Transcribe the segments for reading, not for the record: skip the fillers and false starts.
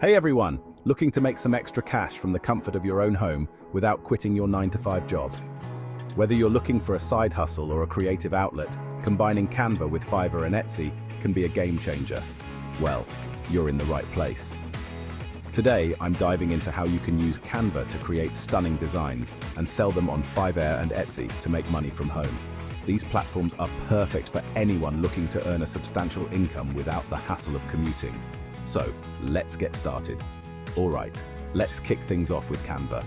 Hey everyone, looking to make some extra cash from the comfort of your own home without quitting your 9-to-5 job? Whether you're looking for a side hustle or a creative outlet, combining Canva with Fiverr and Etsy can be a game changer. Well, you're in the right place. Today, I'm diving into how you can use Canva to create stunning designs and sell them on Fiverr and Etsy to make money from home. These platforms are perfect for anyone looking to earn a substantial income without the hassle of commuting. So, let's get started. Alright, let's kick things off with Canva.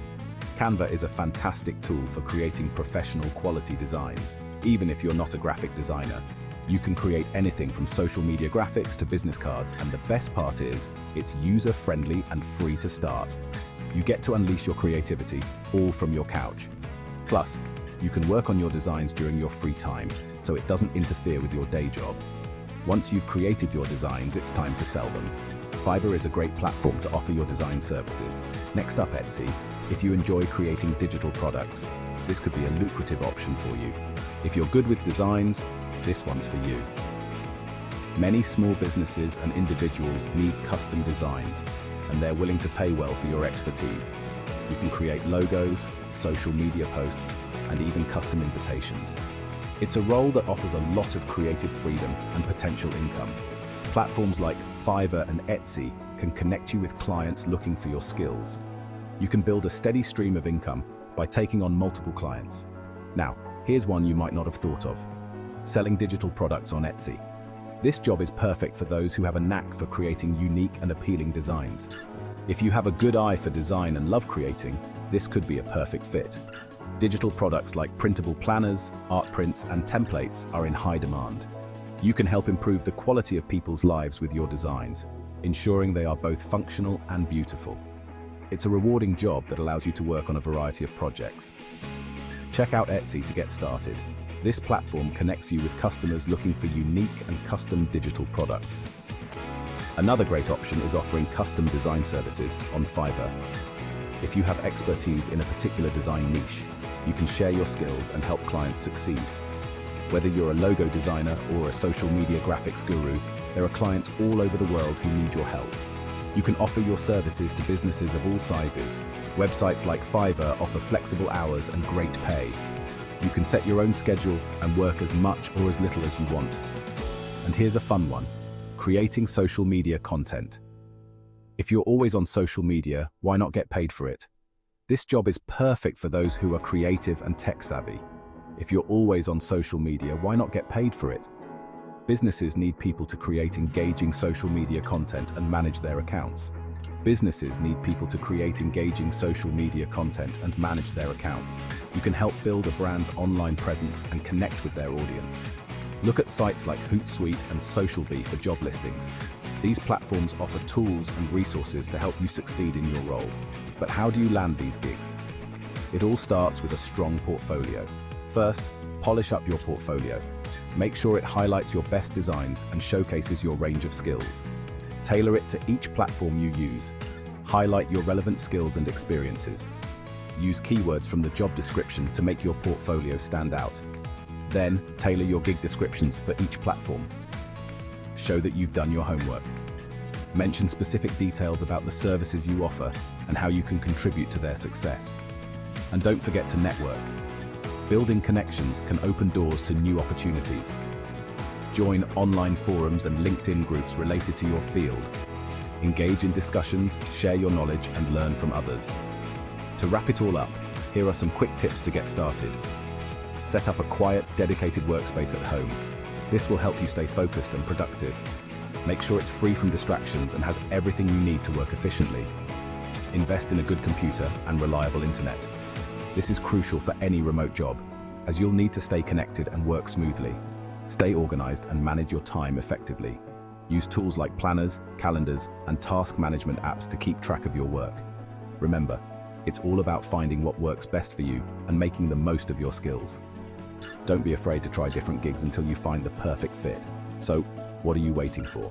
Canva is a fantastic tool for creating professional quality designs. Even if you're not a graphic designer, you can create anything from social media graphics to business cards, and the best part is, it's user-friendly and free to start. You get to unleash your creativity, all from your couch. Plus, you can work on your designs during your free time, so it doesn't interfere with your day job. Once you've created your designs, it's time to sell them. Fiverr is a great platform to offer your design services. Next up, Etsy. If you enjoy creating digital products, this could be a lucrative option for you. If you're good with designs, this one's for you. Many small businesses and individuals need custom designs, and they're willing to pay well for your expertise. You can create logos, social media posts, and even custom invitations. It's a role that offers a lot of creative freedom and potential income. Platforms like Fiverr and Etsy can connect you with clients looking for your skills. You can build a steady stream of income by taking on multiple clients. Now, here's one you might not have thought of: selling digital products on Etsy. This job is perfect for those who have a knack for creating unique and appealing designs. If you have a good eye for design and love creating, this could be a perfect fit. Digital products like printable planners, art prints, and templates are in high demand. You can help improve the quality of people's lives with your designs, ensuring they are both functional and beautiful. It's a rewarding job that allows you to work on a variety of projects. Check out Etsy to get started. This platform connects you with customers looking for unique and custom digital products. Another great option is offering custom design services on Fiverr. If you have expertise in a particular design niche, you can share your skills and help clients succeed. Whether you're a logo designer or a social media graphics guru, there are clients all over the world who need your help. You can offer your services to businesses of all sizes. Websites like Fiverr offer flexible hours and great pay. You can set your own schedule and work as much or as little as you want. And here's a fun one: creating social media content. If you're always on social media, why not get paid for it? This job is perfect for those who are creative and tech-savvy. If you're always on social media, why not get paid for it? Businesses need people to create engaging social media content and manage their accounts. Businesses need people to create engaging social media content and manage their accounts. You can help build a brand's online presence and connect with their audience. Look at sites like Hootsuite and SocialBee for job listings. These platforms offer tools and resources to help you succeed in your role. But how do you land these gigs? It all starts with a strong portfolio. First, polish up your portfolio. Make sure it highlights your best designs and showcases your range of skills. Tailor it to each platform you use. Highlight your relevant skills and experiences. Use keywords from the job description to make your portfolio stand out. Then, tailor your gig descriptions for each platform. Show that you've done your homework. Mention specific details about the services you offer and how you can contribute to their success. And don't forget to network. Building connections can open doors to new opportunities. Join online forums and LinkedIn groups related to your field. Engage in discussions, share your knowledge, and learn from others. To wrap it all up, here are some quick tips to get started. Set up a quiet, dedicated workspace at home. This will help you stay focused and productive. Make sure it's free from distractions and has everything you need to work efficiently. Invest in a good computer and reliable internet. This is crucial for any remote job, as you'll need to stay connected and work smoothly. Stay organized and manage your time effectively. Use tools like planners, calendars, and task management apps to keep track of your work. Remember, it's all about finding what works best for you and making the most of your skills. Don't be afraid to try different gigs until you find the perfect fit. So, what are you waiting for?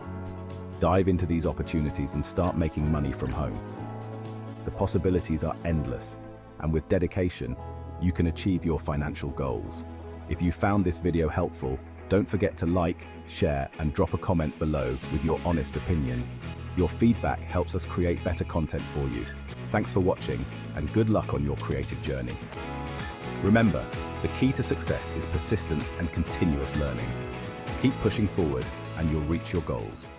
Dive into these opportunities and start making money from home. The possibilities are endless, and with dedication, you can achieve your financial goals. If you found this video helpful, Don't forget to like, share, and drop a comment below with your honest opinion. Your feedback helps us create better content for you. Thanks for watching, and good luck on your creative journey. Remember, the key to success is persistence and continuous learning. Keep pushing forward, and you'll reach your goals.